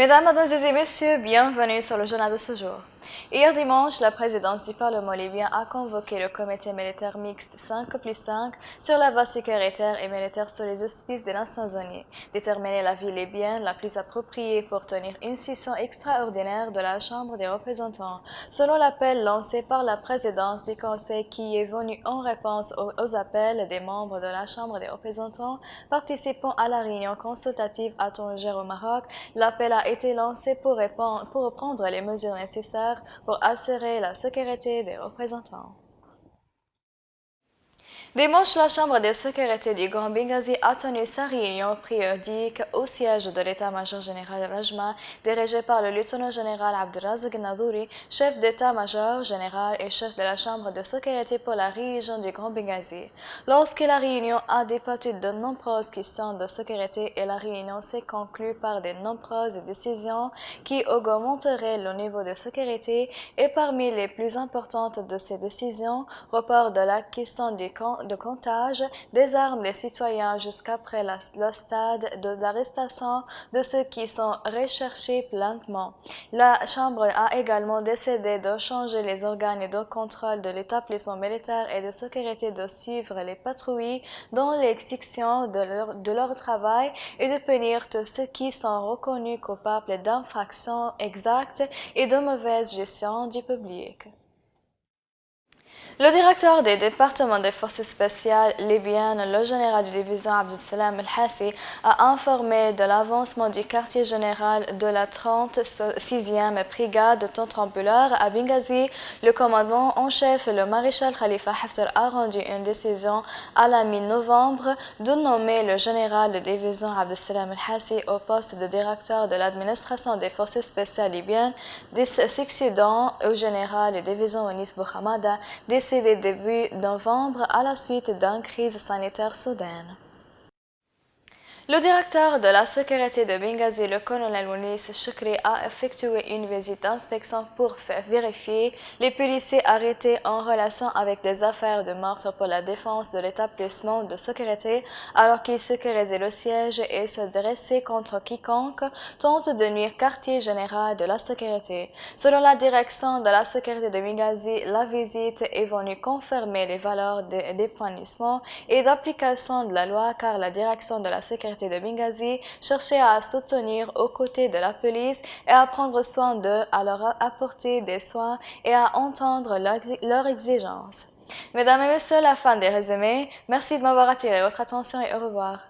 Mesdames, Mademoiselles et Messieurs, bienvenue sur le journal de ce jour. Hier dimanche, la présidence du Parlement libyen a convoqué le comité militaire mixte 5+5 sur la base sécuritaire et militaire sous les auspices des Nations Unies, déterminer la ville libyenne la plus appropriée pour tenir une session extraordinaire de la Chambre des représentants, selon l'appel lancé par la présidence du Conseil qui est venu en réponse aux appels des membres de la Chambre des représentants participant à la réunion consultative à Tanger au Maroc. L'appel a été lancé pour reprendre les mesures nécessaires pour assurer la sécurité des représentants. Dimanche, la Chambre de sécurité du Grand Benghazi a tenu sa réunion périodique au siège de l'état-major général Rajma, dirigé par le lieutenant-général Abdelrazak Nadouri, chef d'état-major général et chef de la Chambre de sécurité pour la région du Grand Benghazi. Lorsque la réunion a débattu de nombreuses questions de sécurité et la réunion s'est conclue par de nombreuses décisions qui augmenteraient le niveau de sécurité et parmi les plus importantes de ces décisions, report de la question de comptage des armes des citoyens jusqu'après le stade d'arrestation de ceux qui sont recherchés plaintement. La Chambre a également décidé de changer les organes de contrôle de l'établissement militaire et de sécurité de suivre les patrouilles dans l'exécution de leur travail et de punir tous ceux qui sont reconnus coupables d'infractions exactes et de mauvaise gestion du public. Le directeur des départements des forces spéciales libyennes, le général de division Abdeslam El-Hassi, a informé de l'avancement du quartier général de la 36e brigade de contre-ambulaire à Benghazi. Le commandant en chef, le maréchal Khalifa Haftar, a rendu une décision à la mi-novembre de nommer le général de division Abdeslam El-Hassi au poste de directeur de l'administration des forces spéciales libyennes, succédant au général de division Onis Bouhamada, décédé début novembre à la suite d'une crise sanitaire soudaine. Le directeur de la sécurité de Benghazi, le colonel Ounis Chokri, a effectué une visite d'inspection pour vérifier les policiers arrêtés en relation avec des affaires de meurtre pour la défense de l'établissement de sécurité alors qu'ils sécurisaient le siège et se dressaient contre quiconque tente de nuire quartier général de la sécurité. Selon la direction de la sécurité de Benghazi, la visite est venue confirmer les valeurs d'épanouissement et d'application de la loi car la direction de la sécurité de Benghazi cherchait à soutenir aux côtés de la police et à prendre soin d'eux, à leur apporter des soins et à entendre leurs exigences. Mesdames et messieurs, la fin des résumés. Merci de m'avoir attiré votre attention et au revoir.